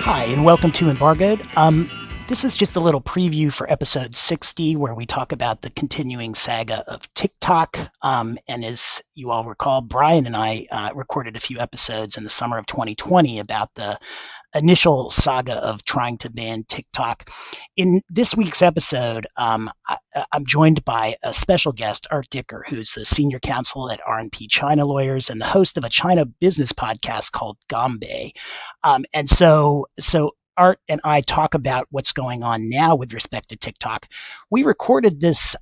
Hi, and welcome to Embargoed. This is just a little preview for episode 60, where we talk about the continuing saga of TikTok. And as you all recall, Brian and I recorded a few episodes in the summer of 2020 about the initial saga of trying to ban TikTok. In this week's episode, I'm joined by a special guest, Art Dicker, who's the senior counsel at R&P China Lawyers and the host of a China business podcast called Gombe. And so Art and I talk about what's going on now with respect to TikTok. We recorded this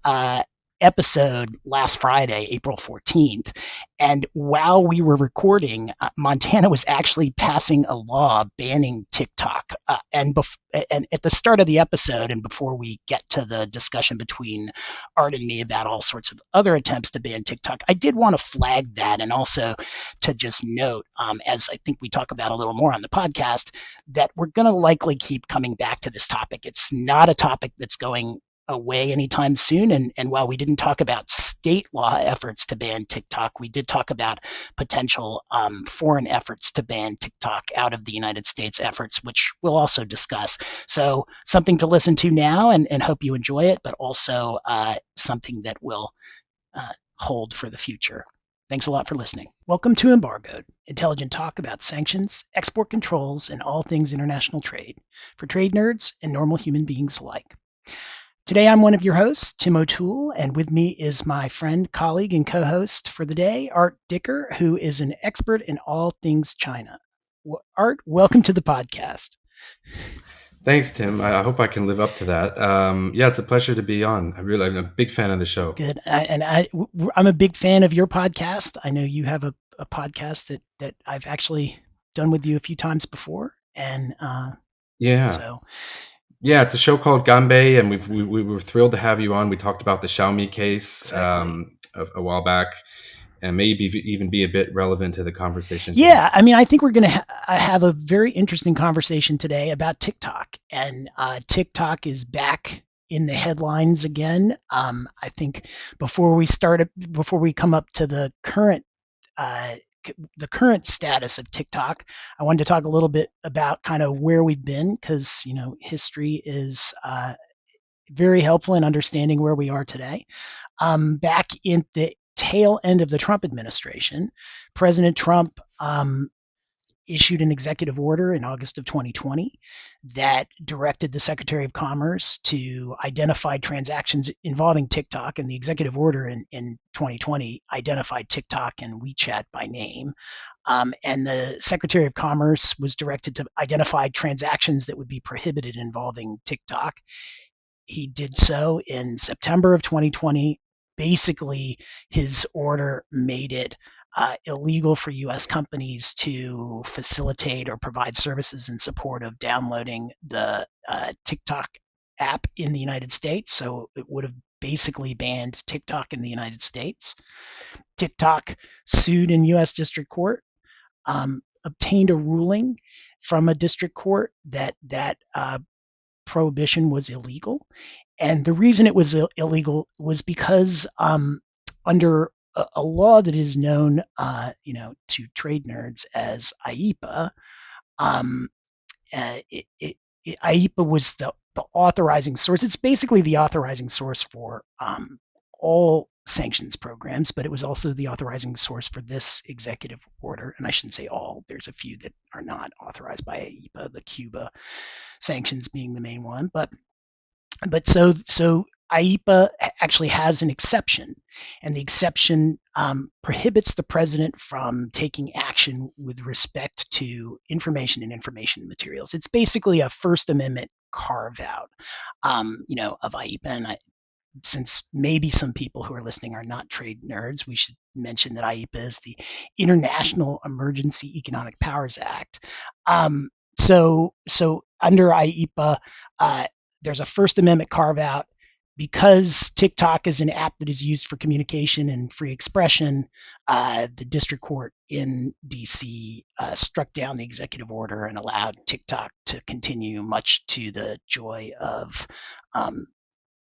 episode last Friday, April 14th. And while we were recording, Montana was actually passing a law banning TikTok. And at the start of the episode, and before we get to the discussion between Art and me about all sorts of other attempts to ban TikTok, I did want to flag that, and also to just note, as I think we talk about a little more on the podcast, that we're going to likely keep coming back to this topic. It's not a topic that's going away anytime soon. And while we didn't talk about state law efforts to ban TikTok, we did talk about potential foreign efforts to ban TikTok out of the United States efforts, which we'll also discuss. So something to listen to now, and hope you enjoy it, but also something that will hold for the future. Thanks a lot for listening. Welcome to Embargoed, intelligent talk about sanctions, export controls, and all things international trade for trade nerds and normal human beings alike. Today, I'm one of your hosts, Tim O'Toole, and with me is my friend, colleague, and co-host for the day, Art Dicker, who is an expert in all things China. Art, welcome to the podcast. Thanks, Tim. I hope I can live up to that. Yeah, it's a pleasure to be on. I'm a big fan of the show. Good. I'm a big fan of your podcast. I know you have a podcast that I've actually done with you a few times before. And Yeah, it's a show called Gombe, and we were thrilled to have you on. We talked about the Xiaomi case exactly. a while back, and maybe even be a bit relevant to the conversation. Yeah, I mean, I think we're going to have a very interesting conversation today about TikTok, and TikTok is back in the headlines again. I think before we come up to the current status of TikTok, I wanted to talk a little bit about kind of where we've been, because history is very helpful in understanding where we are today. Back in the tail end of the Trump administration, President Trump issued an executive order in August of 2020 that directed the Secretary of Commerce to identify transactions involving TikTok, and the executive order in 2020 identified TikTok and WeChat by name. And the Secretary of Commerce was directed to identify transactions that would be prohibited involving TikTok. He did so in September of 2020. Basically, his order made it illegal for U.S. companies to facilitate or provide services in support of downloading the TikTok app in the United States. So it would have basically banned TikTok in the United States. TikTok sued in U.S. District Court, obtained a ruling from a district court that prohibition was illegal. And the reason it was illegal was because under a law that is known, to trade nerds as IEEPA, IEEPA was the authorizing source. It's basically the authorizing source for all sanctions programs, but it was also the authorizing source for this executive order. And I shouldn't say all. There's a few that are not authorized by IEEPA, the Cuba sanctions being the main one. But so IEEPA actually has an exception, and the exception prohibits the president from taking action with respect to information and information materials. It's basically a First Amendment carve out, of IEEPA. And since maybe some people who are listening are not trade nerds, we should mention that IEEPA is the International Emergency Economic Powers Act. So under IEEPA, there's a First Amendment carve out. Because TikTok is an app that is used for communication and free expression, the district court in DC struck down the executive order and allowed TikTok to continue, much to the joy of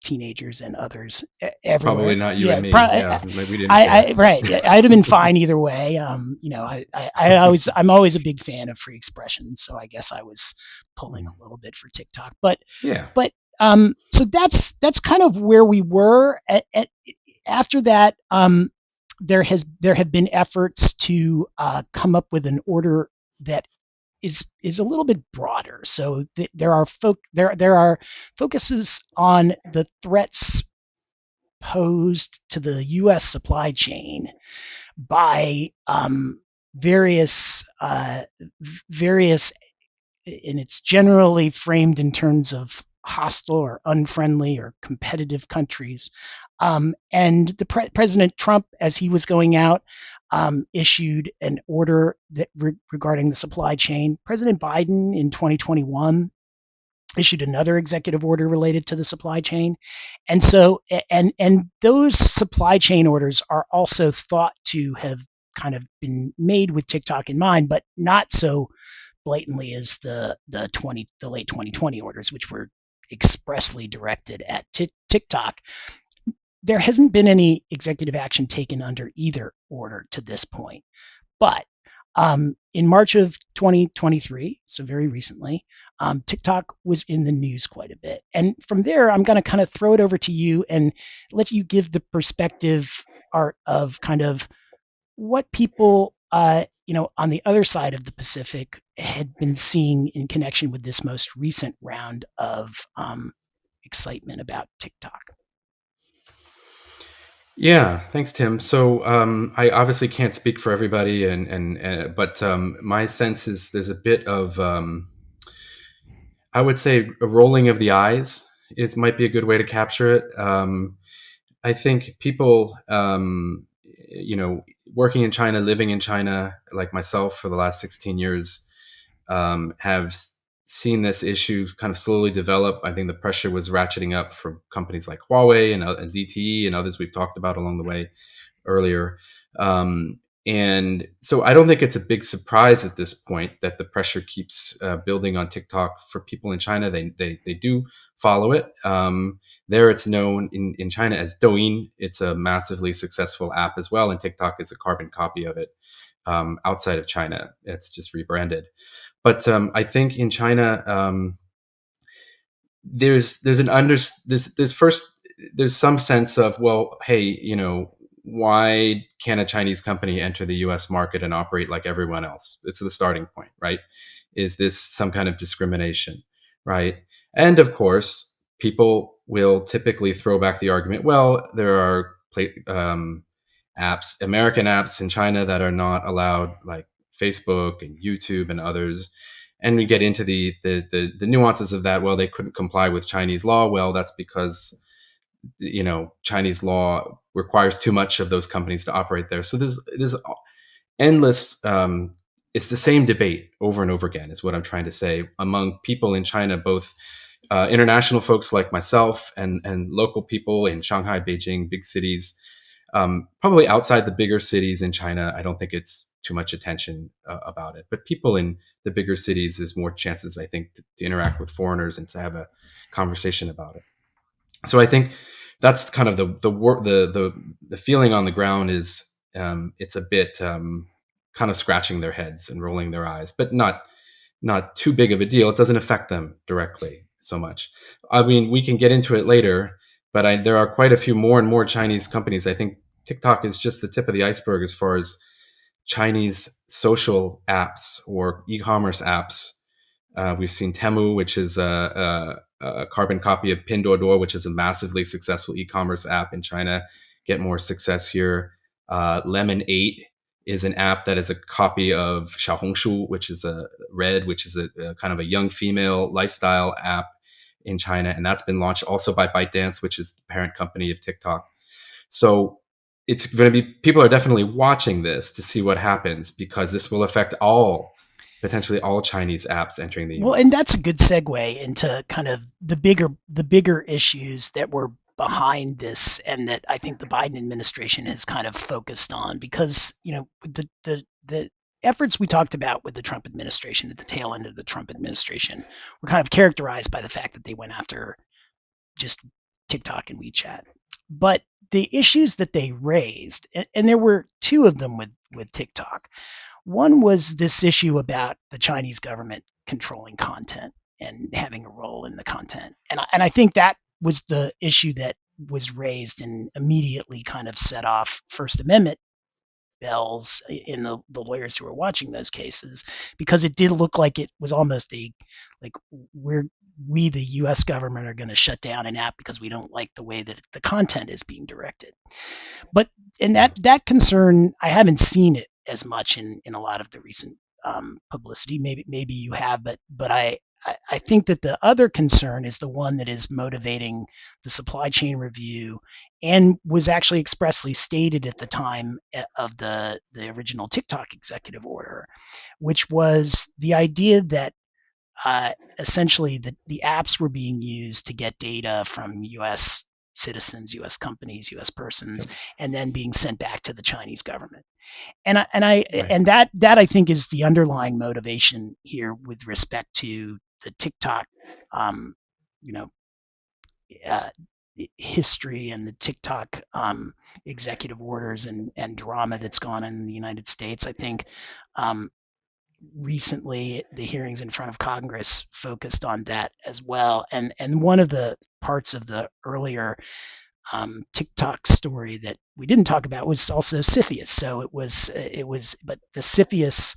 teenagers and others Probably everywhere. not you Yeah, and me. Yeah, we didn't care. right. I'd have been fine either way. I'm always a big fan of free expression, so I guess I was pulling a little bit for TikTok. Yeah. But so that's kind of where we were. After that, there have been efforts to come up with an order that is a little bit broader. So there are focuses on the threats posed to the U.S. supply chain by various, and it's generally framed in terms of hostile or unfriendly or competitive countries. And President Trump, as he was going out, issued an order regarding the supply chain. President Biden in 2021 issued another executive order related to the supply chain. And so, and those supply chain orders are also thought to have kind of been made with TikTok in mind, but not so blatantly as the late 2020 orders, which were expressly directed at TikTok. There hasn't been any executive action taken under either order to this point. But in March of 2023, so very recently, TikTok was in the news quite a bit. And from there, I'm going to kind of throw it over to you and let you give the perspective, Art, of kind of what people, on the other side of the Pacific had been seeing in connection with this most recent round of excitement about TikTok. Yeah, thanks, Tim. So I obviously can't speak for everybody, but my sense is there's a bit of I would say a rolling of the eyes is might be a good way to capture it. I think people, working in China, living in China, like myself for the last 16 years, have seen this issue kind of slowly develop. I think the pressure was ratcheting up from companies like Huawei and ZTE and others we've talked about along the way earlier. And so I don't think it's a big surprise at this point that the pressure keeps building on TikTok for people in China. They do follow it. There it's known in China as Douyin. It's a massively successful app as well. And TikTok is a carbon copy of it outside of China. It's just rebranded. But I think in China, there's some sense of, well, hey, why can't a Chinese company enter the U.S. market and operate like everyone else? It's the starting point, right? Is this some kind of discrimination, right? And of course, people will typically throw back the argument, well, there are apps, American apps in China that are not allowed, like Facebook and YouTube and others. And we get into the nuances of that. Well, they couldn't comply with Chinese law. Well, that's because Chinese law requires too much of those companies to operate there. So there's endless. It's the same debate over and over again, is what I'm trying to say, among people in China, both international folks like myself and local people in Shanghai, Beijing, big cities. Probably outside the bigger cities in China, I don't think it's too much attention about it. But people in the bigger cities, there's more chances, I think, to interact with foreigners and to have a conversation about it. So I think that's kind of the feeling on the ground is it's a bit kind of scratching their heads and rolling their eyes, but not too big of a deal. It doesn't affect them directly so much. I mean, we can get into it later, but there are quite a few more and more Chinese companies. I think TikTok is just the tip of the iceberg as far as Chinese social apps or e-commerce apps. We've seen Temu, which is a carbon copy of Pinduoduo, which is a massively successful e-commerce app in China, get more success here. Lemon 8 is an app that is a copy of Xiaohongshu, which is which is a kind of a young female lifestyle app in China. And that's been launched also by ByteDance, which is the parent company of TikTok. So it's going to be, people are definitely watching this to see what happens, because this will affect potentially all Chinese apps entering the US. Well, and that's a good segue into kind of the bigger issues that were behind this, and that I think the Biden administration has kind of focused on, because the efforts we talked about with the Trump administration at the tail end of the Trump administration were kind of characterized by the fact that they went after just TikTok and WeChat. But the issues that they raised, and there were two of them with TikTok. One was this issue about the Chinese government controlling content and having a role in the content. And I think that was the issue that was raised and immediately kind of set off First Amendment bells in the lawyers who were watching those cases, because it did look like it was almost a like we the US government are going to shut down an app because we don't like the way that the content is being directed. But and that concern, I haven't seen it as much in a lot of the recent publicity. Maybe you have, but I think that the other concern is the one that is motivating the supply chain review and was actually expressly stated at the time of the original TikTok executive order, which was the idea that essentially the apps were being used to get data from U.S. citizens, U.S. companies, U.S. persons, and then being sent back to the Chinese government. And that I think is the underlying motivation here with respect to the TikTok, you know, uh, history and the TikTok executive orders and drama that's gone on in the United States. I think recently the hearings in front of Congress focused on that as well. And one of the parts of the earlier TikTok story that we didn't talk about was also CFIUS. So but the CFIUS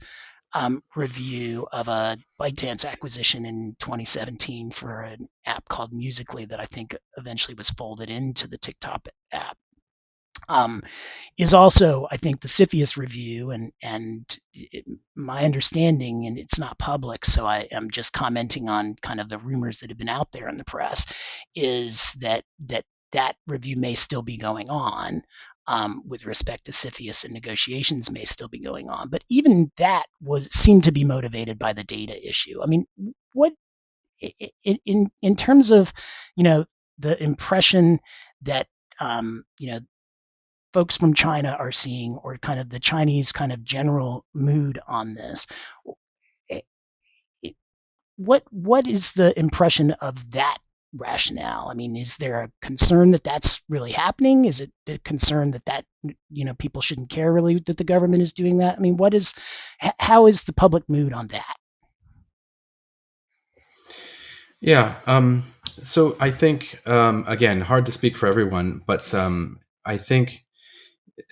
review of a ByteDance acquisition in 2017 for an app called Musically that I think eventually was folded into the TikTok app. Is also, I think, the CFIUS review, my understanding, and it's not public, so I am just commenting on kind of the rumors that have been out there in the press, is that review may still be going on with respect to CFIUS, and negotiations may still be going on. But even that seemed to be motivated by the data issue. I mean, what in terms of the impression that folks from China are seeing, or kind of the Chinese kind of general mood on this, what is the impression of that rationale? I mean, is there a concern that that's really happening? Is it a concern that people shouldn't care really that the government is doing that? I mean, how is the public mood on that? Yeah. So I think, again, hard to speak for everyone, but I think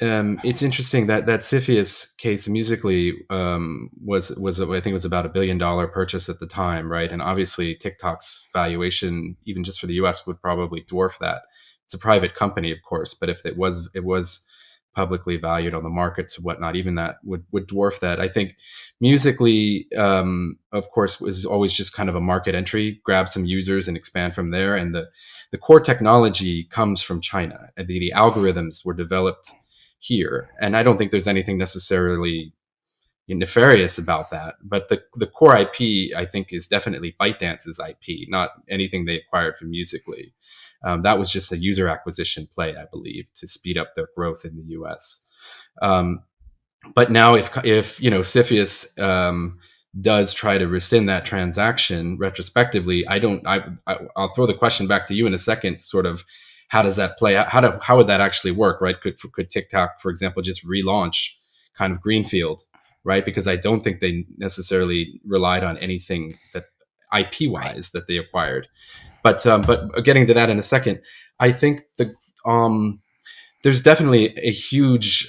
it's interesting that CFIUS case Musically was I think it was about $1 billion purchase at the time, right? And obviously TikTok's valuation, even just for the U.S., would probably dwarf that. It's a private company, of course, but if it was publicly valued on the markets and whatnot, even that would dwarf that. I think Musically, of course, was always just kind of a market entry, grab some users and expand from there. And the core technology comes from China, and the algorithms were developed here. And I don't think there's anything necessarily nefarious about that. But the core IP, I think, is definitely ByteDance's IP, not anything they acquired from Musically. That was just a user acquisition play, I believe, to speed up their growth in the U.S. But now, if CFIUS does try to rescind that transaction retrospectively, I'll throw the question back to you in a second. Sort of, how does that play out? How would that actually work, right? Could TikTok, for example, just relaunch kind of greenfield, right? Because I don't think they necessarily relied on anything that IP wise that they acquired. But getting to that in a second, I think there's definitely a huge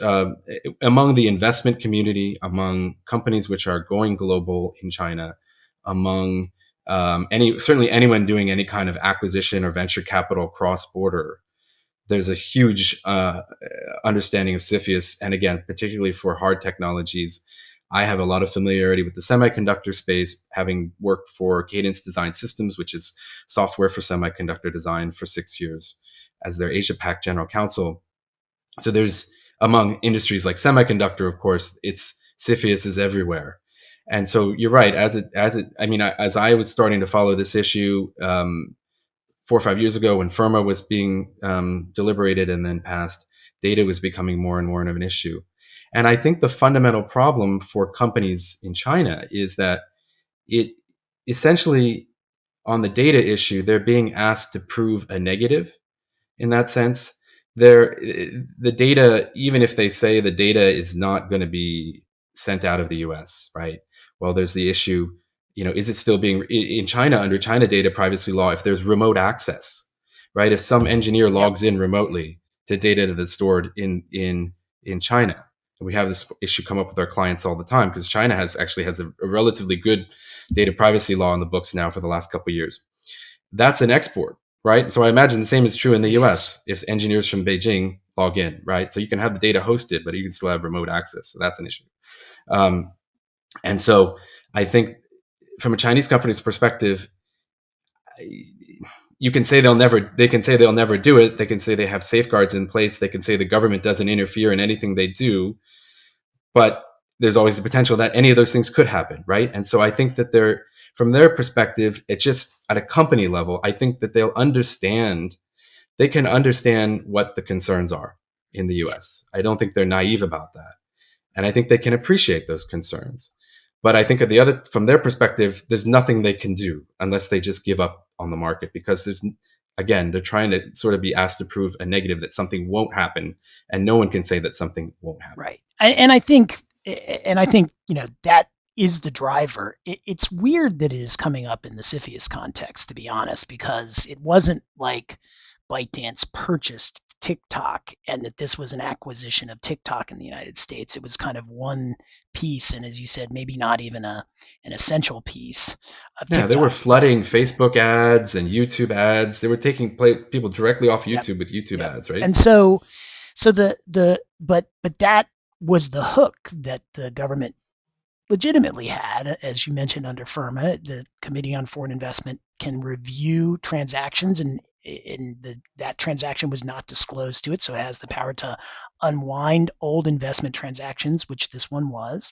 among the investment community, among companies which are going global in China, among certainly anyone doing any kind of acquisition or venture capital cross border. There's a huge understanding of CFIUS, and again, particularly for hard technologies. I have a lot of familiarity with the semiconductor space, having worked for Cadence Design Systems, which is software for semiconductor design, for 6 years as their Asia Pac general counsel. So there's, among industries like semiconductor, of course, it's CFIUS is everywhere. And so you're right. As I was starting to follow this issue 4 or 5 years ago, when FIRMA was being deliberated and then passed, data was becoming more and more of an issue. And I think the fundamental problem for companies in China is that it essentially, on the data issue, they're being asked to prove a negative in that sense. The data, even if they say the data is not going to be sent out of the US, right? Well, there's the issue, is it still being in China under China data privacy law? If there's remote access, right? If some engineer Yep. logs in remotely to data that's stored in China, and we have this issue come up with our clients all the time because China has a relatively good data privacy law in the books now for the last couple of years. That's an export, right? So I imagine the same is true in the It is. US if engineers from Beijing log in, right? So you can have the data hosted, but you can still have remote access. So that's an issue. Um, and so I think from a Chinese company's perspective, you can say they can say they'll never do it. They can say they have safeguards in place. They can say the government doesn't interfere in anything they do, but there's always the potential that any of those things could happen, right? And so I think that from their perspective, it's just at a company level, I think that they can understand what the concerns are in the Yeah. US. I don't think they're naive about that. And I think they can appreciate those concerns. But I think from their perspective, there's nothing they can do unless they just give up on the market because they're trying to sort of be asked to prove a negative that something won't happen, and no one can say that something won't happen. Right. And I think that is the driver. It's weird that it is coming up in the CFIUS context, to be honest, because it wasn't like ByteDance purchased TikTok and that this was an acquisition of TikTok in the United States. It was kind of one piece, and as you said, maybe not even an essential piece of Yeah, they were TikTok. flooding Facebook ads and YouTube ads. They were taking people directly off Yep. YouTube with YouTube Yep. ads, right? And so but that was the hook that the government legitimately had, as you mentioned, under FIRMA. The Committee on Foreign Investment can review transactions, and that transaction was not disclosed to it, so it has the power to unwind old investment transactions, which this one was.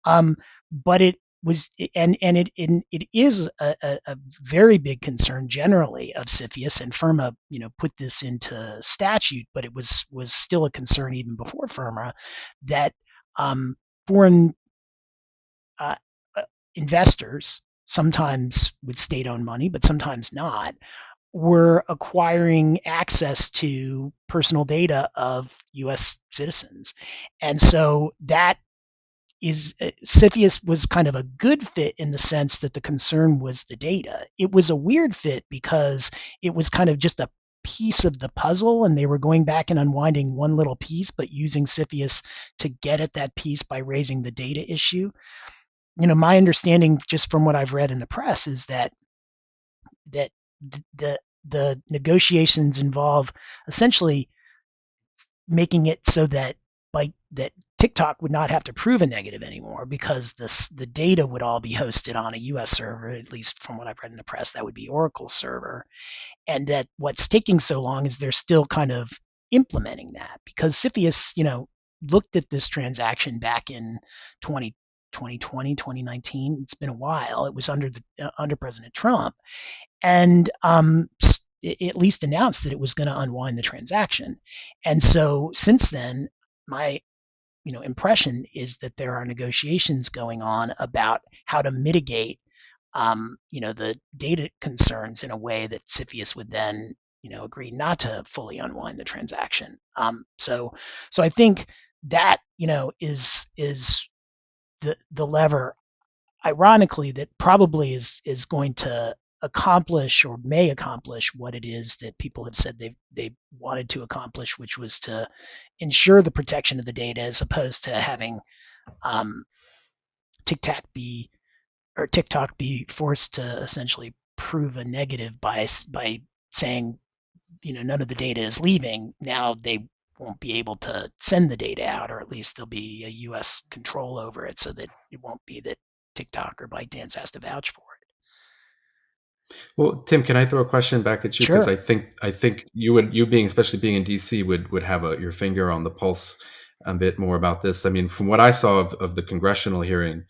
But it was, and it is a very big concern generally of CFIUS, and FIRMA, put this into statute, but it was still a concern even before FIRMA that foreign uh, investors, sometimes with state-owned money, but sometimes not, were acquiring access to personal data of U.S. citizens, and so that is CFIUS was kind of a good fit in the sense that the concern was the data. It was a weird fit because it was kind of just a piece of the puzzle, and they were going back and unwinding one little piece, but using CFIUS to get at that piece by raising the data issue. My understanding, just from what I've read in the press, is that the negotiations involve essentially making it so that that TikTok would not have to prove a negative anymore because the data would all be hosted on a US server, at least from what I've read in the press, that would be Oracle server. And that what's taking so long is they're still kind of implementing that because CFIUS, looked at this transaction back in 2020, 2019. It's been a while. It was under President Trump, and at least announced that it was going to unwind the transaction. And so since then, my impression is that there are negotiations going on about how to mitigate the data concerns in a way that CFIUS would then agree not to fully unwind the transaction. So I think that is the lever, ironically, that probably is going to accomplish or may accomplish what it is that people have said they wanted to accomplish, which was to ensure the protection of the data as opposed to having um, TikTok be forced to essentially prove a negative by saying none of the data is leaving. Now they won't be able to send the data out, or at least there'll be a U.S. control over it, so that it won't be that TikTok or ByteDance has to vouch for it. Well, Tim, can I throw a question back at you? Because Sure. I think especially being in DC, would have your finger on the pulse a bit more about this. I mean, from what I saw of the congressional hearing,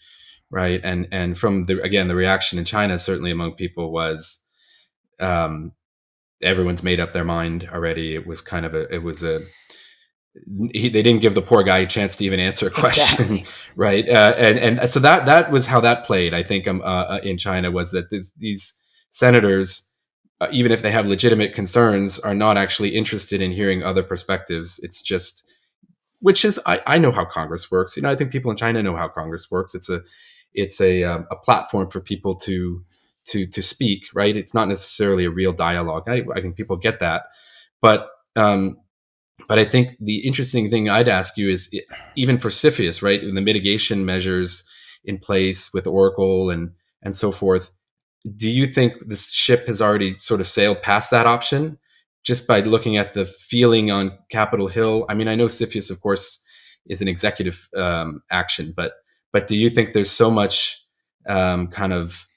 right, and from the reaction in China, certainly among people was, everyone's made up their mind already. It was kind of they didn't give the poor guy a chance to even answer a question, Exactly. right? And so that was how that played. I think in China was that these senators even if they have legitimate concerns, are not actually interested in hearing other perspectives. It's just, which is, I know how Congress works. I think people in China know how Congress works. It's a platform for people to speak, right? It's not necessarily a real dialogue. I think people get that, but um, but I think the interesting thing I'd ask you is, even for CFIUS, right, in the mitigation measures in place with Oracle and so forth, do you think this ship has already sort of sailed past that option just by looking at the feeling on Capitol Hill? I mean, I know CFIUS, of course, is an executive action, but do you think there's so much kind of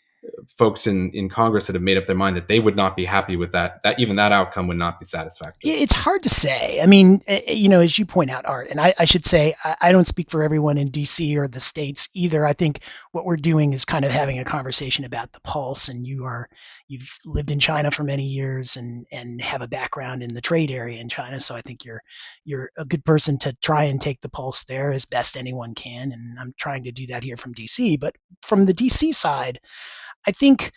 folks in Congress that have made up their mind that they would not be happy with that even that outcome would not be satisfactory? It's hard to say. I mean, as you point out, Art, and I should say, I don't speak for everyone in DC or the states either. I think what we're doing is kind of having a conversation about the pulse, and you've lived in China for many years and have a background in the trade area in China. So I think you're a good person to try and take the pulse there as best anyone can. And I'm trying to do that here from DC. But from the DC side, I think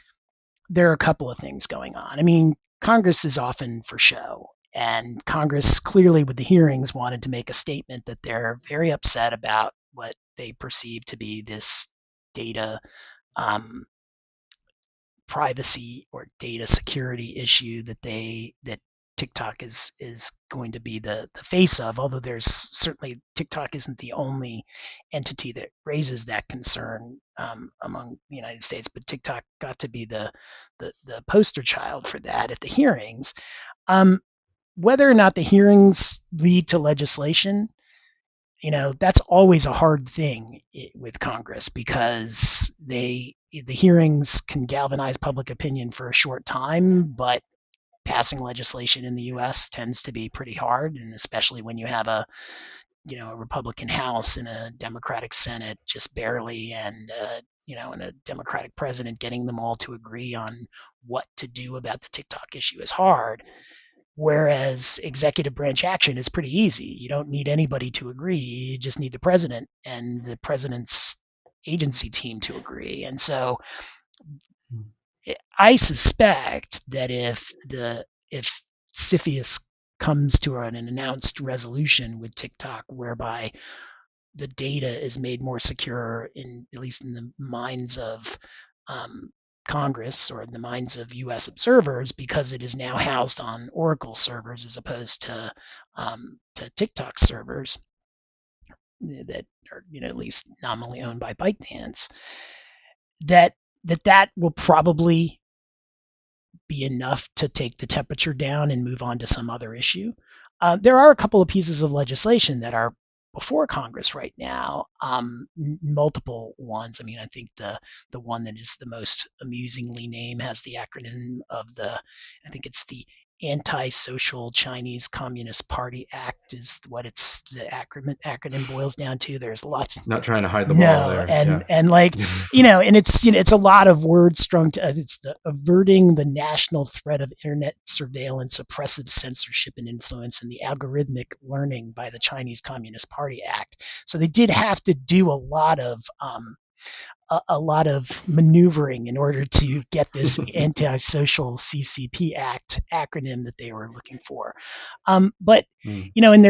there are a couple of things going on. I mean, Congress is often for show. And Congress clearly, with the hearings, wanted to make a statement that they're very upset about what they perceive to be this data um, privacy or data security issue that TikTok is going to be the face of. Although there's certainly TikTok isn't the only entity that raises that concern among the United States, but TikTok got to be the poster child for that at the hearings. Um, Whether or not the hearings lead to legislation, that's always a hard thing with Congress because the hearings can galvanize public opinion for a short time, but passing legislation in the U.S. tends to be pretty hard, and especially when you have a Republican House and a Democratic Senate just barely, and and a Democratic president, getting them all to agree on what to do about the TikTok issue is hard. Whereas executive branch action is pretty easy. You don't need anybody to agree. You just need the president and the president's agency team to agree. And so I suspect that if CFIUS comes to an announced resolution with TikTok whereby the data is made more secure, in at least in the minds of um, Congress or in the minds of U.S. observers, because it is now housed on Oracle servers as opposed to TikTok servers that are at least nominally owned by ByteDance. That will probably be enough to take the temperature down and move on to some other issue. There are a couple of pieces of legislation that are before Congress right now, multiple ones. I mean, I think the one that is the most amusingly named has the acronym of I think it's the Anti-Social Chinese Communist Party Act is what the acronym boils down to. There's lots. Not trying to hide the ball No, there. Yeah. and like and it's a lot of words strung to it's the averting the national threat of internet surveillance, oppressive censorship and influence, and the algorithmic learning by the Chinese Communist Party Act. So they did have to do a lot of maneuvering in order to get this anti-social CCP Act acronym that they were looking for. But and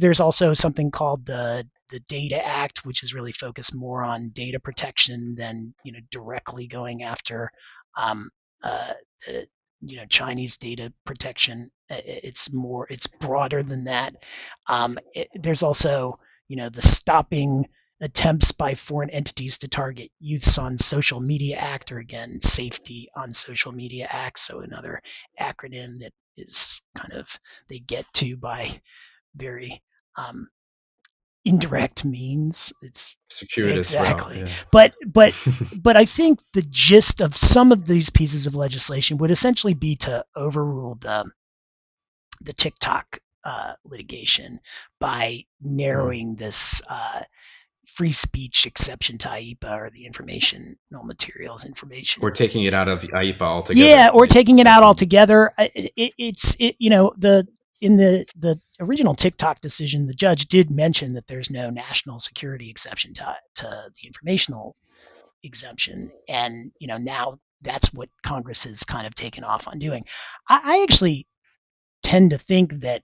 there's also something called the Data Act, which is really focused more on data protection than directly going after um, uh, Chinese data protection. It's broader than that. There's also the stopping attempts by foreign entities to target youths on social media act, or again safety on social media act. So another acronym that is kind of they get to by very indirect means. It's Circuitous route. exactly, Yeah. but I think the gist of some of these pieces of legislation would essentially be to overrule the TikTok litigation by narrowing this free speech exception to IEEPA, or the informational materials information. Or taking it out of IEPA Yeah, altogether. or taking it out altogether. It's the in the original TikTok decision, the judge did mention that there's no national security exception to the informational exemption, and now that's what Congress has kind of taken off on doing. I actually tend to think that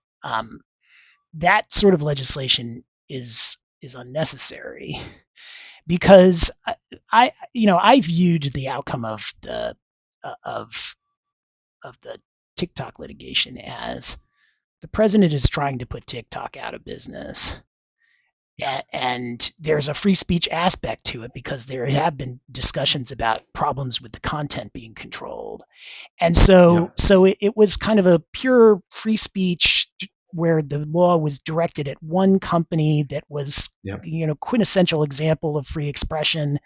that sort of legislation is unnecessary because I viewed the outcome of of the TikTok litigation as the president is trying to put TikTok out of business. Yeah. And there's a free speech aspect to it because there have been discussions about problems with the content being controlled. And Yeah. so it was kind of a pure free speech where the law was directed at one company that was, Yeah. quintessential example of free expression.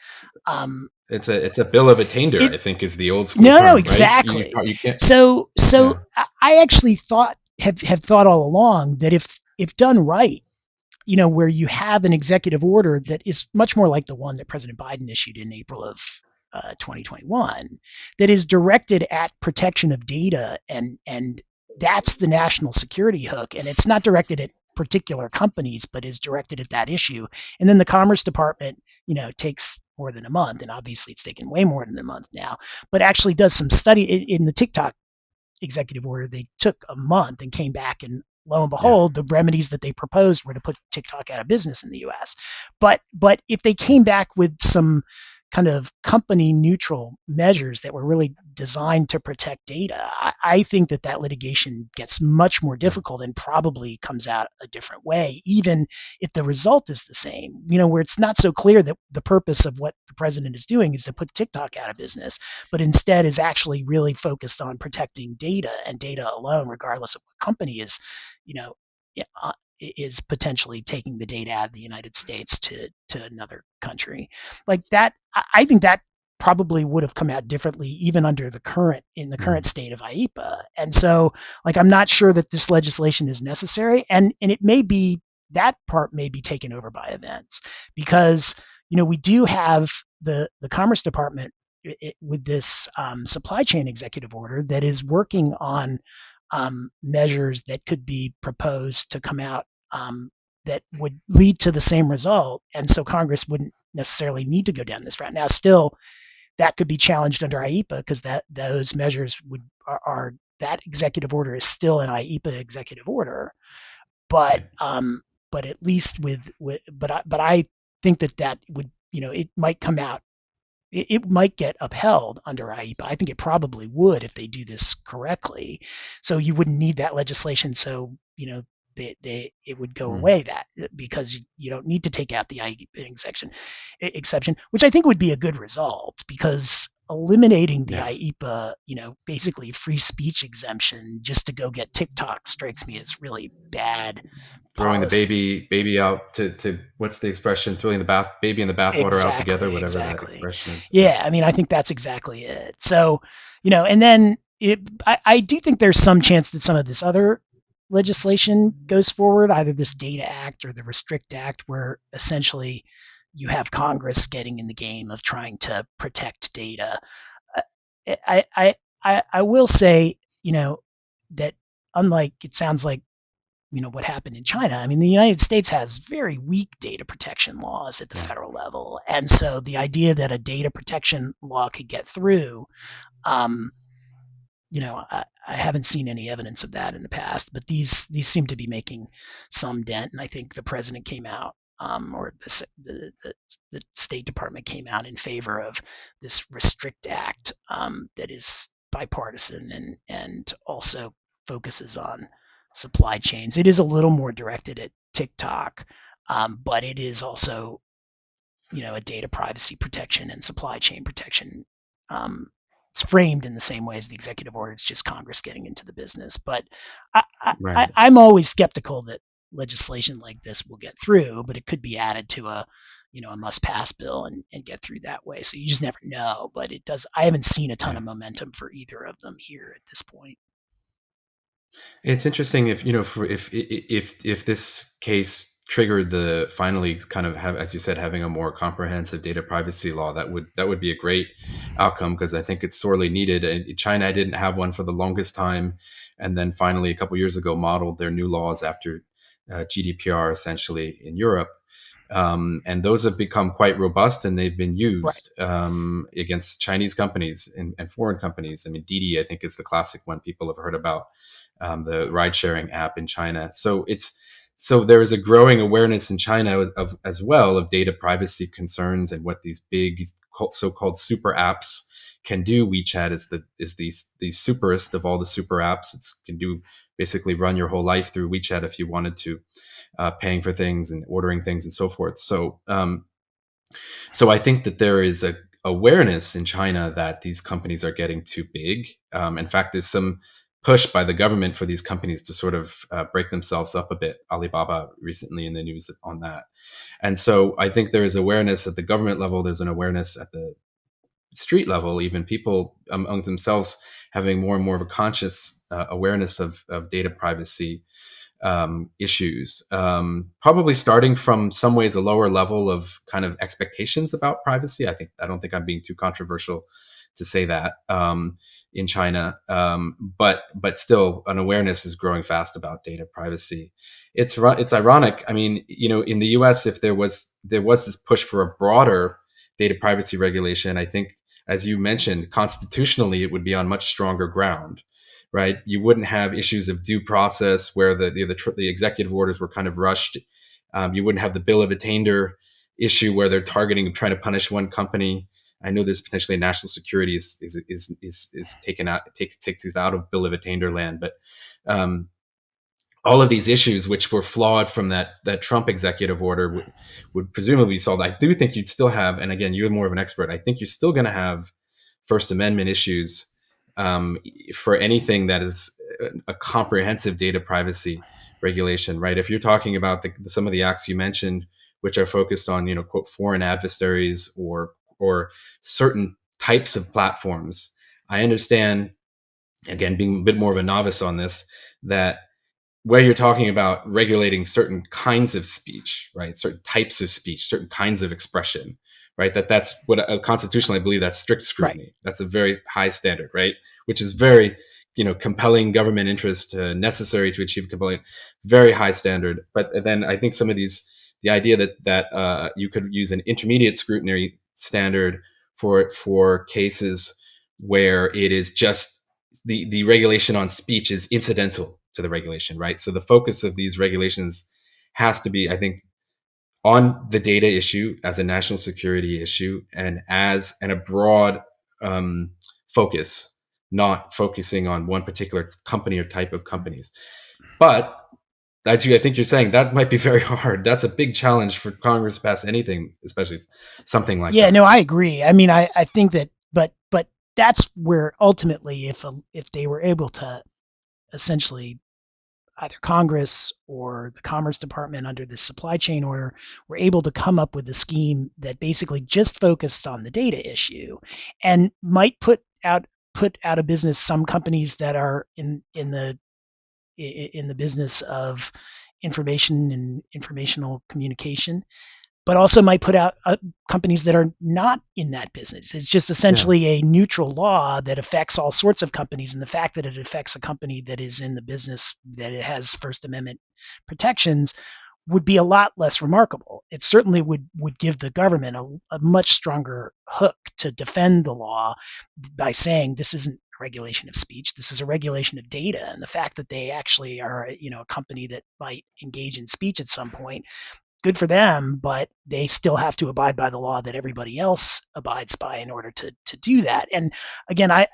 Um, It's a bill of attainder, it I think, is the old school No, term, right? exactly. You can't. So Yeah. I actually have thought all along that if done right, where you have an executive order that is much more like the one that President Biden issued in April of 2021, that is directed at protection of data, and that's the national security hook, and it's not directed at particular companies, but is directed at that issue. And then the Commerce Department, takes more than a month, and obviously it's taken way more than a month now, but actually does some study in the TikTok executive order. They took a month and came back, and lo and Yeah. behold, the remedies that they proposed were to put TikTok out of business in the U.S. But if they came back with some kind of company neutral measures that were really designed to protect data, I think that litigation gets much more Yeah. difficult and probably comes out a different way, even if the result is the same. Where it's not so clear that the purpose of what the president is doing is to put TikTok out of business, but instead is actually really focused on protecting data and data alone, regardless of what company you know, is potentially taking the data out of the United States to another country. Like that, I think that probably would have come out differently even under the current Mm. state of IEPA. And so, like, I'm not sure that this legislation is necessary, and it may be that part may be taken over by events because we do have the Commerce Department with this supply chain executive order that is working on measures that could be proposed to come out that would lead to the same result. And so Congress wouldn't necessarily need to go down this route. Now, still, that could be challenged under IEPA because that those measures are that executive order is still an IEPA executive order. But Right. but at least but I think that would it might come out, it might get upheld under IEPA. I think it probably would if they do this correctly. So you wouldn't need that legislation. So it would go Mm. away that because you don't need to take out the IEPA exception, which I think would be a good result because eliminating the Yeah. IEPA, basically free speech exemption just to go get TikTok strikes me as really bad Throwing the policy. baby out to what's the expression? Throwing the baby and the bathwater out together, Exactly, whatever that exactly. expression is. Yeah. Yeah, I mean, I think that's exactly it. So, and then I do think there's some chance that some of this other legislation goes forward, either this Data Act or the Restrict Act, where essentially you have Congress getting in the game of trying to protect data. Uh, I will say, that unlike it sounds like what happened in China. I mean, the United States has very weak data protection laws at the Yeah. federal level, and so the idea that a data protection law could get through, um, I haven't seen any evidence of that in the past, but these seem to be making some dent, and I think the president came out. Or the State Department came out in favor of this Restrict Act that is bipartisan and also focuses on supply chains. It is a little more directed at TikTok, but it is also a data privacy protection and supply chain protection. Um, it's framed in the same way as the executive order. It's just Congress getting into the business. But Right. I'm always skeptical that legislation like this will get through, but it could be added to a must pass bill and get through that way. So you just never know. But it does. I haven't seen a ton Yeah. of momentum for either of them here at this point. It's interesting if for if this case triggered the finally kind of have, as you said, having a more comprehensive data privacy law, that would be a great outcome because I think it's sorely needed. And China didn't have one for the longest time, and then finally a couple years ago modeled their new laws after GDPR essentially in Europe. And those have become quite robust, and they've been Right. used against Chinese companies and foreign companies. I mean, Didi, I think, is the classic one people have heard about, the ride-sharing app in China. So there is a growing awareness in China as well of data privacy concerns and what these big so-called super apps can do. WeChat is the superest of all the super apps. It can do basically run your whole life through WeChat if you wanted to, paying for things and ordering things and so forth. So I think that there is a awareness in China that these companies are getting too big. In fact, there's some push by the government for these companies to sort of break themselves up a bit. Alibaba recently in the news on that. And so I think there is awareness at the government level. There's an awareness at the street level, even people among themselves having more and more of a conscious awareness of data privacy issues. Probably starting from some ways a lower level of kind of expectations about privacy. I don't think I'm being too controversial to say that, in China, but still an awareness is growing fast about data privacy. It's ironic. I mean, in the U.S., if there was this push for a broader data privacy regulation, I think, as you mentioned, constitutionally it would be on much stronger ground, right? You wouldn't have issues of due process where the executive orders were kind of rushed. You wouldn't have the bill of attainder issue where they're targeting, trying to punish one company. I know there's potentially national security is taken out, takes these out of bill of attainder land, but um, all of these issues, which were flawed from that Trump executive order, would presumably be solved. I do think you'd still have, and again, you're more of an expert. I think you're still going to have First Amendment issues, um, for anything that is a comprehensive data privacy regulation, right? If you're talking about some of the acts you mentioned, which are focused on, quote, foreign adversaries or certain types of platforms, I understand. Again, being a bit more of a novice on this, that where you're talking about regulating certain kinds of speech, right? Certain types of speech, certain kinds of expression, right? That's what constitutionally I believe that's strict Right. scrutiny. That's a very high standard, right? Which is very, compelling government interest, necessary to achieve compelling, very high standard. But then I think some of the idea that you could use an intermediate scrutiny standard for cases where it is just the regulation on speech is incidental to the regulation, right? So the focus of these regulations has to be, I think, on the data issue as a national security issue and a broad um, focus, not focusing on one particular company or type of companies. But I think you're saying that might be very hard. That's a big challenge for Congress to pass anything, especially something like Yeah, that. no, I agree. I mean, I think that, but that's where ultimately, if they were able to essentially either Congress or the Commerce Department under the supply chain order were able to come up with a scheme that basically just focused on the data issue and might put out of business some companies that are in the business of information and informational communication, but also might put out companies that are not in that business. It's just Yeah. essentially a neutral law that affects all sorts of companies. And the fact that it affects a company that is in the business that it has First Amendment protections would be a lot less remarkable. It certainly would give the government a much stronger hook to defend the law by saying this isn't a regulation of speech, this is a regulation of data. And the fact that they actually are, a company that might engage in speech at some point, good for them, but they still have to abide by the law that everybody else abides by in order to do that. And again, I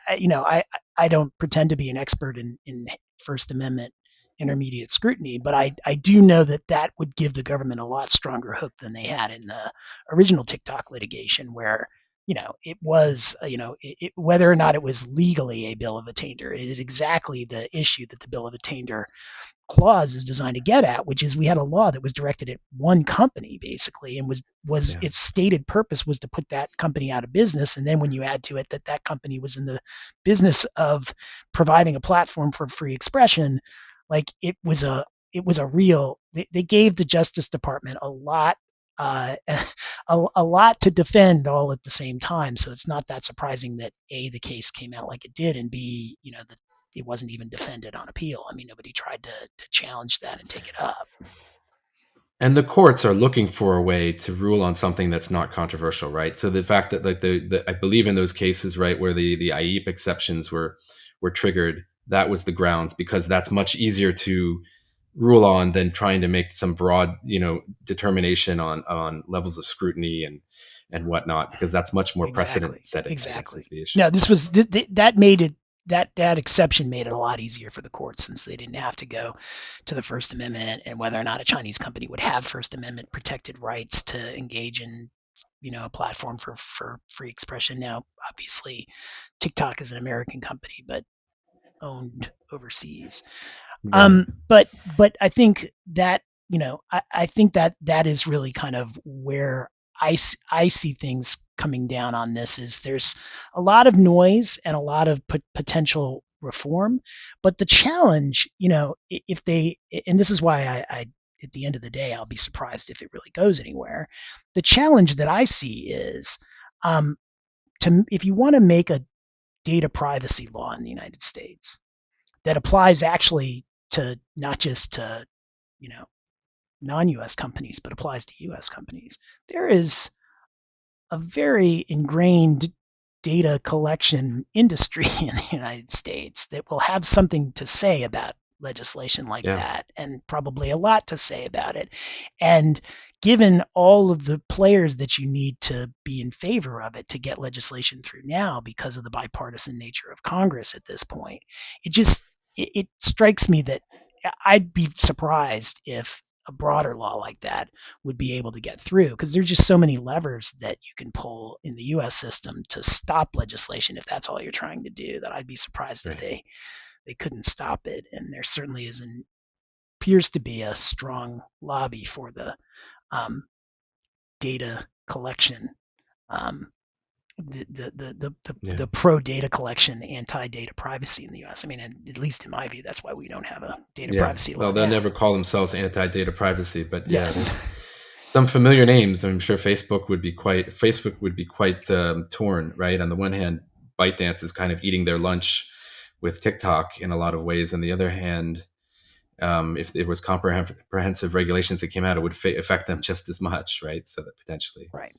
don't pretend to be an expert in First Amendment intermediate scrutiny, but I do know that would give the government a lot stronger hook than they had in the original TikTok litigation, where it was, whether or not it was legally a bill of attainder, it is exactly the issue that the bill of attainder clause is designed to get at, which is we had a law that was directed at one company basically, and was Yeah. its stated purpose was to put that company out of business. And then when you add to it that that company was in the business of providing a platform for free expression, like it was a real. They gave the Justice Department a lot. A lot to defend all at the same time. So it's not that surprising that A, the case came out like it did, and B, that it wasn't even defended on appeal. I mean, nobody tried to challenge that and take it up. And the courts are looking for a way to rule on something that's not controversial, right? So the fact that like I believe in those cases, right, where the IEEPA exceptions were triggered, that was the grounds, because that's much easier to rule on than trying to make some broad, determination on levels of scrutiny and whatnot, because that's much more precedent Exactly. setting, I guess, is Exactly. the issue. No, this was that made it that exception made it a lot easier for the courts since they didn't have to go to the First Amendment and whether or not a Chinese company would have First Amendment protected rights to engage in a platform for free expression. Now, obviously, TikTok is an American company, but owned overseas. Right. But I think that I think that that is really kind of where I see things coming down on this. Is there's a lot of noise and a lot of potential reform, but the challenge, if they, and this is why I at the end of the day I'll be surprised if it really goes anywhere. The challenge that I see is um, if you want to make a data privacy law in the United States that applies actually to not just to you know non-U.S. companies, but applies to U.S. companies. There is a very ingrained data collection industry in the United States that will have something to say about legislation like Yeah. that, and probably a lot to say about it. And given all of the players that you need to be in favor of it to get legislation through now because of the bipartisan nature of Congress at this point, it strikes me that I'd be surprised if a broader law like that would be able to get through, because there's just so many levers that you can pull in the US system to stop legislation if that's all you're trying to do, that I'd be surprised if Right. they couldn't stop it. And there certainly isn't appears to be a strong lobby for the um, data collection, um, Yeah. the pro data collection, anti data privacy in the U.S. I mean, at least in my view, that's why we don't have a data Yeah. privacy law Well, they'll now. never call themselves anti-data privacy, but yeah, Yes, there's some familiar names. I'm sure Facebook would be quite torn, right? On the one hand, ByteDance is kind of eating their lunch with TikTok in a lot of ways. On the other hand, if there was comprehensive regulations that came out, it would affect them just as much, right? So that potentially, right.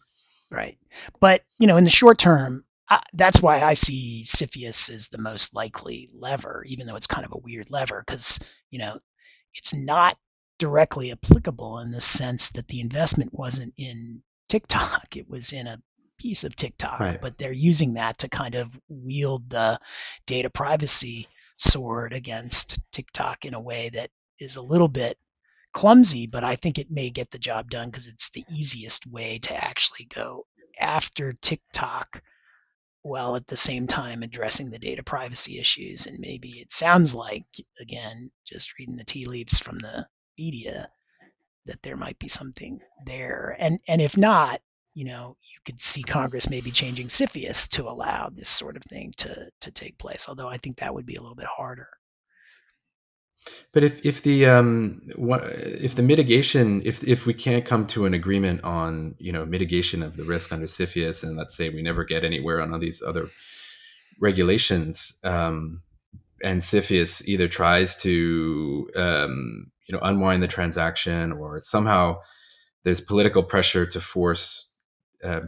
Right. But, in the short term, that's why I see CFIUS as the most likely lever, even though it's kind of a weird lever because, it's not directly applicable in the sense that the investment wasn't in TikTok. It was in a piece of TikTok, right? but they're using that to kind of wield the data privacy sword against TikTok in a way that is a little bit clumsy, but I think it may get the job done because it's the easiest way to actually go after TikTok while at the same time addressing the data privacy issues. And maybe it sounds like, again, just reading the tea leaves from the media, that there might be something there. And if not, you could see Congress maybe changing CFIUS to allow this sort of thing to take place. Although I think that would be a little bit harder. But if the mitigation, if we can't come to an agreement on mitigation of the risk under CFIUS, and let's say we never get anywhere on all these other regulations, and CFIUS either tries to unwind the transaction, or somehow there's political pressure to force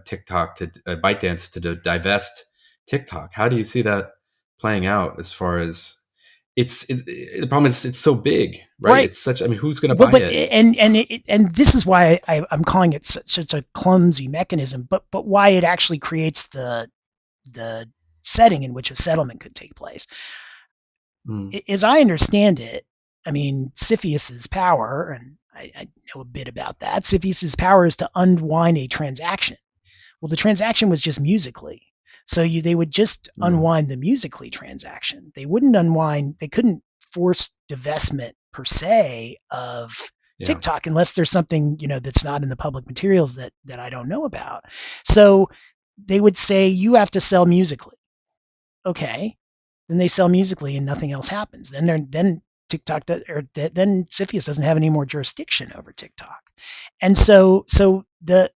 TikTok to ByteDance to divest TikTok. How do you see that playing out? As far as the problem is it's so big, right? Right. It's such. I mean, who's going to Well, buy but it? and this is why I'm calling it such a clumsy mechanism, but why it actually creates the setting in which a settlement could take place. Mm, As I understand it, I mean, CFIUS's power, and I know a bit about that. CFIUS's power is to unwind a transaction. Well, the transaction was just musically. So they would just mm, unwind the musically transaction. They wouldn't unwind, they couldn't force divestment per se of yeah, TikTok unless there's something, that's not in the public materials that I don't know about. So they would say you have to sell musically. Okay. Then they sell musically and nothing else happens. Then TikTok then CFIUS doesn't have any more jurisdiction over TikTok. And so the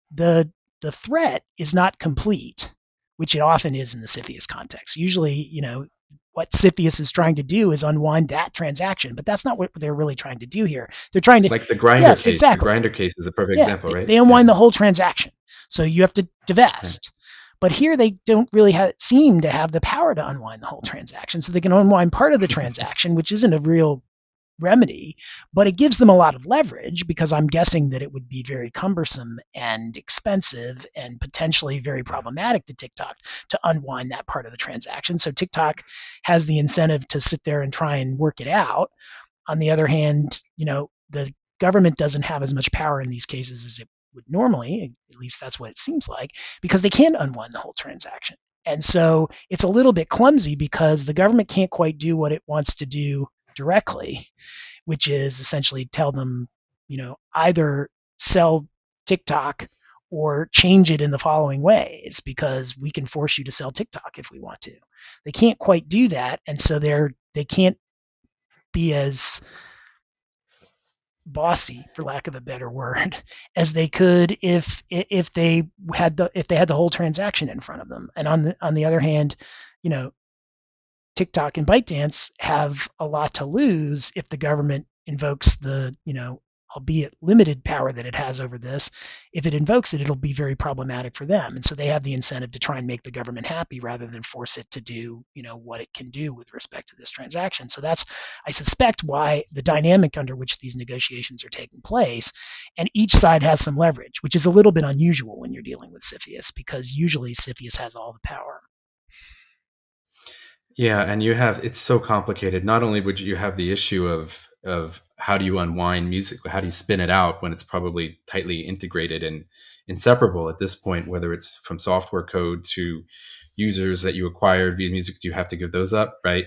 threat is not complete, which it often is in the CFIUS context. Usually, what CFIUS is trying to do is unwind that transaction, but that's not what they're really trying to do here. They're trying to, Like the grinder yes, case. The exactly. grinder case is a perfect Yeah, example, right? they Yeah. unwind the whole transaction. So you have to Yeah. divest. But here they don't really seem to have the power to unwind the whole transaction. So they can unwind part of the transaction, which isn't a real remedy, but it gives them a lot of leverage because I'm guessing that it would be very cumbersome and expensive and potentially very Yeah. problematic to TikTok to unwind that part of the transaction. So TikTok has the incentive to sit there and try and work it out. On the other hand, the government doesn't have as much power in these cases as it would normally, at least that's what it seems like, because they can't unwind the whole transaction. And so it's a little bit clumsy because the government can't quite do what it wants to do directly, which is essentially tell them, either sell TikTok or change it in the following ways because we can force you to sell TikTok if we want to. They can't quite do that, and so they can't be as bossy, for lack of a better word, as they could if they had the whole transaction in front of them. And on the other hand, you know, TikTok and ByteDance have a lot to lose if the government invokes the, albeit limited power that it has over this. If it invokes it, it'll be very problematic for them. And so they have the incentive to try and make the government happy rather than force it to do, what it can do with respect to this transaction. So that's, I suspect, why the dynamic under which these negotiations are taking place. And each side has some leverage, which is a little bit unusual when you're dealing with CFIUS because usually CFIUS has all the power. Yeah, and it's so complicated. Not only would you have the issue of how do you unwind music, how do you spin it out when it's probably tightly integrated and inseparable at this point, whether it's from software code to users that you acquired via music, do you have to give those up, right?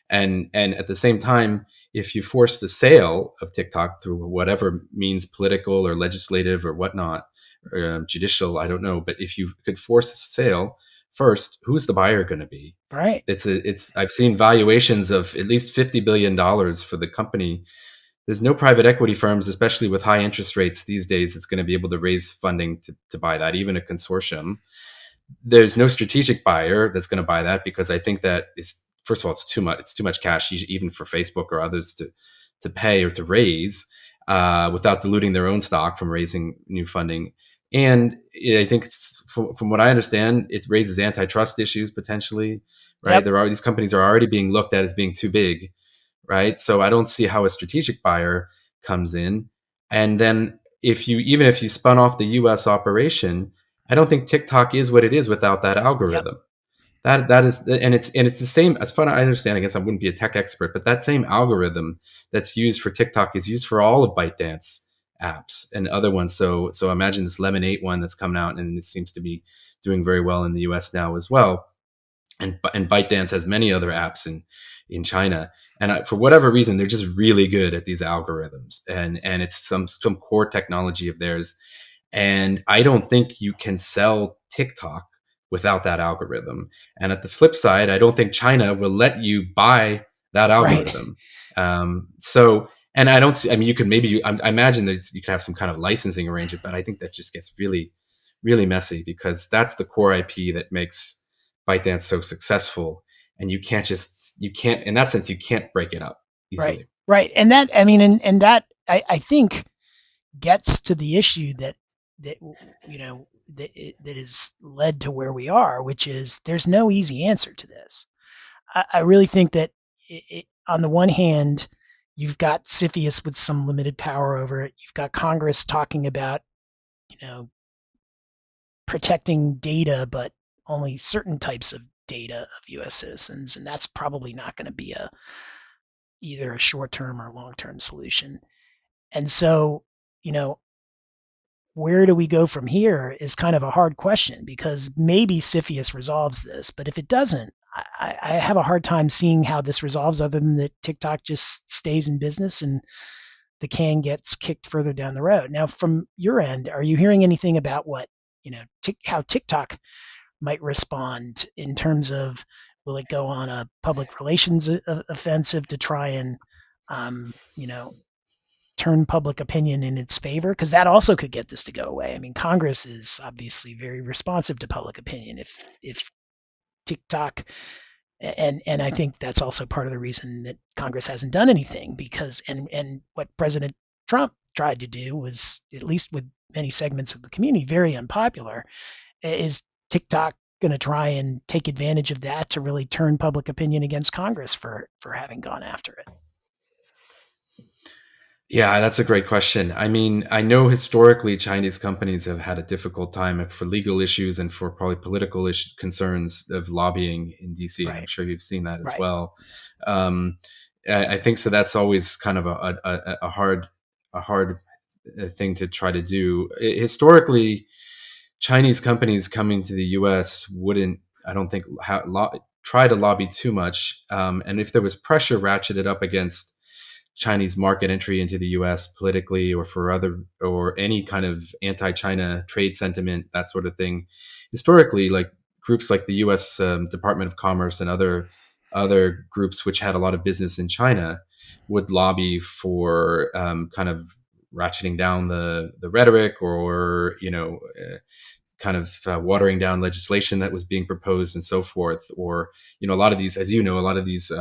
And at the same time, if you force the sale of TikTok through whatever means, political or legislative or whatnot, or judicial, I don't know, but if you could force the sale first, who's the buyer going to be? Right. It's I've seen valuations of at least $50 billion for the company. There's no private equity firms, especially with high interest rates these days, that's going to be able to raise funding to buy that, even a consortium. There's no strategic buyer that's going to buy that because I think that it's, first of all, it's too much. It's too much cash, even for Facebook or others to pay or to raise without diluting their own stock from raising new funding. And I think from what I understand, it raises antitrust issues potentially, right? Yep. There are these companies are already being looked at as being too big, right? So I don't see how a strategic buyer comes in. And then if you spun off the U.S. operation, I don't think TikTok is what it is without that Yep. algorithm. That is, and it's the same. As far as I understand, I guess I wouldn't be a tech expert, but that same algorithm that's used for TikTok is used for all of ByteDance apps and other ones. So imagine this Lemonade one that's coming out, and it seems to be doing very well in the U.S. now as well. And ByteDance has many other apps in China, and for whatever reason, they're just really good at these algorithms, and it's some core technology of theirs. And I don't think you can sell TikTok without that algorithm. And at the flip side, I don't think China will let you buy that Right. algorithm. And I don't see, I mean, you could maybe, I imagine that you could have some kind of licensing arrangement, but I think that just gets really, really messy because that's the core IP that makes ByteDance so successful. And you can't, in that sense, you can't break it up Right. easily. Right. And that, I mean, and that, I think gets to the issue that that is led to where we are, which is there's no easy answer to this. I really think that on the one hand, you've got CFIUS with some limited power over it. You've got Congress talking about you know protecting data, but only certain types of data of U.S. citizens, and that's probably not going to be either a short-term or long-term solution. And so, you know, where do we go from here is kind of a hard question because maybe CFIUS resolves this, but if it doesn't, I have a hard time seeing how this resolves other than that TikTok just stays in business and the can gets kicked further down the road. Now, from your end, are you hearing anything about how TikTok might respond in terms of will it go on a public relations offensive to try and you know turn public opinion in its favor because that also could get this to go away. I mean, Congress is obviously very responsive to public opinion. If TikTok And I think that's also part of the reason that Congress hasn't done anything, because and what President Trump tried to do was, at least with many segments of the community, very unpopular. Is TikTok going to try and take advantage of that to really turn public opinion against Congress for having gone after it? Yeah, that's a great question. I mean, I know historically Chinese companies have had a difficult time for legal issues and for probably political concerns of lobbying in DC, and I'm Right, sure you've seen that as right. well. Um, I think so. That's always kind of a hard thing to try to do. Historically, Chinese companies coming to the U.S. wouldn't, I don't think, try to lobby too much. And if there was pressure ratcheted up against Chinese market entry into the U.S. politically, or for other, or any kind of anti-China trade sentiment, that sort of thing, historically, like groups like the U.S. Department of Commerce and other groups which had a lot of business in China would lobby for kind of ratcheting down the rhetoric, or kind of watering down legislation that was being proposed and so forth. Or a lot of these, as you know, a lot of these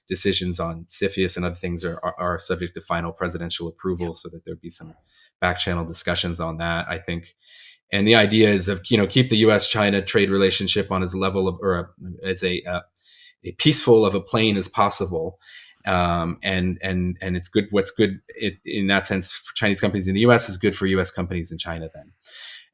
decisions on CFIUS and other things are subject to final presidential Yeah, approval, so that there'd be some back channel discussions on that, I think. And the idea is of keep the U.S. China trade relationship on as level of, or as a peaceful of a plane as possible. And it's good. What's good in that sense for Chinese companies in the U.S. is good for U.S. companies in China then.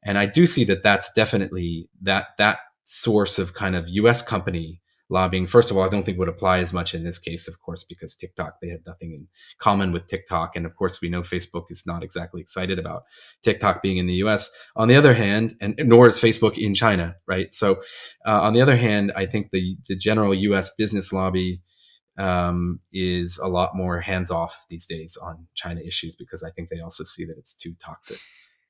And I do see that that's definitely that source of kind of U.S. company lobbying. First of all, I don't think would apply as much in this case, of course, because TikTok, they have nothing in common with TikTok, and of course we know Facebook is not exactly excited about TikTok being in the U.S. On the other hand, and nor is Facebook in China, right? So, on the other hand, I think the general U.S. business lobby is a lot more hands off these days on China issues, because I think they also see that it's too toxic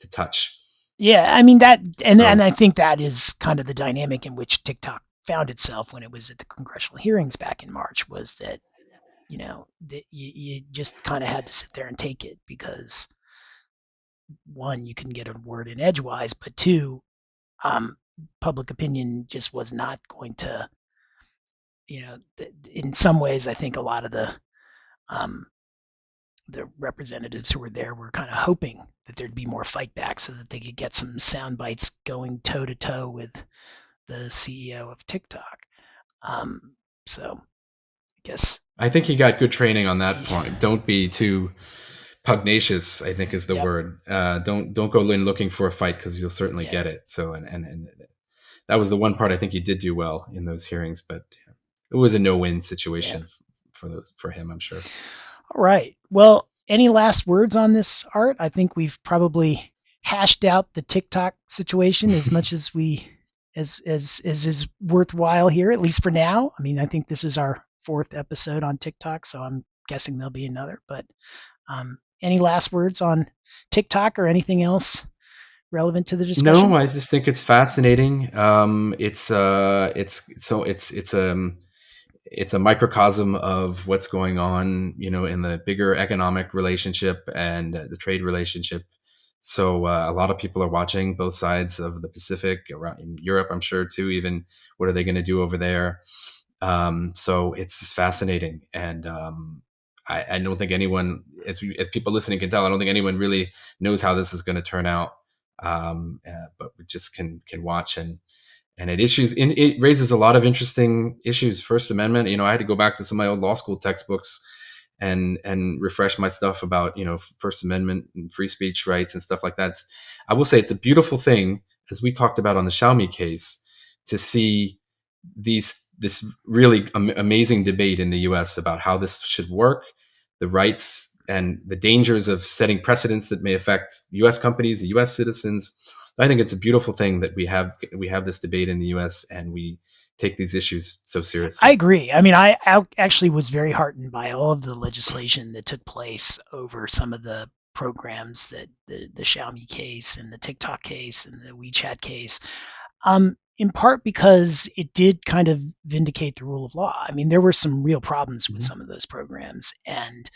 to touch. yeah. I mean that, and So I think that is kind of the dynamic in which TikTok found itself when it was at the congressional hearings back in March. Was that, that you just kind of had to sit there and take it, because one, you couldn't get a word in edgewise, but two, um, public opinion just was not going to, in some ways, I think a lot of um, the representatives who were there were kind of hoping that there'd be more fight back so that they could get some sound bites going toe to toe with the CEO of TikTok. So I guess, I think he got good training on that point. yeah, Don't be too pugnacious, I think is the yep, word. Don't go in looking for a fight, because you'll certainly yeah, get it. So and that was the one part I think he did do well in those hearings, but it was a no-win yeah. situation for him, I'm sure. All right. Well, any last words on this, Art? I think we've probably hashed out the TikTok situation as much as we as is worthwhile here, at least for now. I mean, I think this is our fourth episode on TikTok, so I'm guessing there'll be another. But any last words on TikTok or anything else relevant to the No, discussion? I just think it's fascinating. It's a microcosm of what's going on, in the bigger economic relationship and the trade relationship. So a lot of people are watching both sides of the Pacific, around in Europe, I'm sure too. Even what are they going to do over there? So it's just fascinating, and I don't think anyone, as people listening can tell, I don't think anyone really knows how this is going to turn out. But we just can watch, and it raises a lot of interesting issues. First Amendment, I had to go back to some of my old law school textbooks and refresh my stuff about First Amendment and free speech rights and stuff like that. I will say it's a beautiful thing, as we talked about on the Xiaomi case, to see this really amazing debate in the U.S. about how this should work, the rights and the dangers of setting precedents that may affect U.S. companies, U.S. citizens. I think it's a beautiful thing that we have this debate in the U.S. and we take these issues so I seriously. agree. I mean, I actually was very heartened by all of the legislation that took place over some of the programs, that the Xiaomi case and the TikTok case and the WeChat case, in part because it did kind of vindicate the rule of law. I mean, there were some real problems with Mhm. some of those programs. And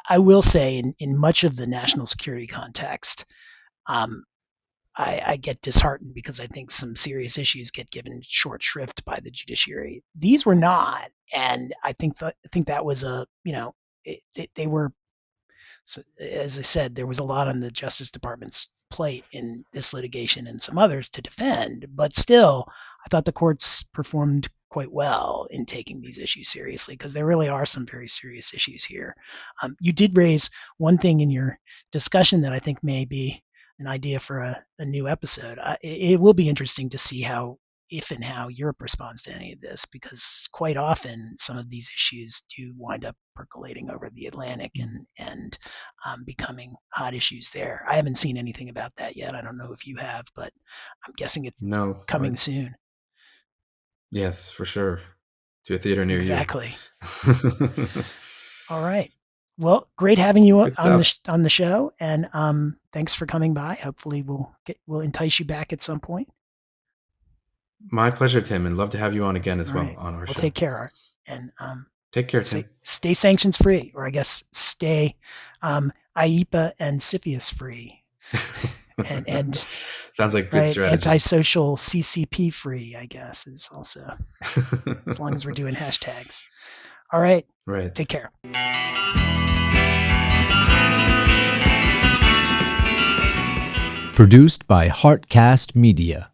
I will say, in much of the national security context, um, I get disheartened because I think some serious issues get given short shrift by the judiciary. These were not, and I think that was a they were. So, as I said, there was a lot on the Justice Department's plate in this litigation and some others to defend, but still, I thought the courts performed quite well in taking these issues seriously because there really are some very serious issues here. You did raise one thing in your discussion that I think may be an idea for a new episode. It will be interesting to see if and how Europe responds to any of this, because quite often some of these issues do wind up percolating over the Atlantic and becoming hot issues there. I haven't seen anything about that yet. I don't know if you have, but I'm guessing it's No. coming soon. Yes, for sure. To a theater near Exactly. you. All right. Well, great having you Good on stuff. the show, and thanks for coming by. Hopefully, we'll entice you back at some point. My pleasure, Tim, and love to have you on again as All well right. on our Well, show. take care, Art, and Take care, Tim. stay sanctions free, or I guess stay IEEPA and CFIUS free, and sounds like a good right, strategy. antisocial CCP free, I guess, is also, as long as we're doing hashtags. All right. Right. Take care. Produced by Heartcast Media.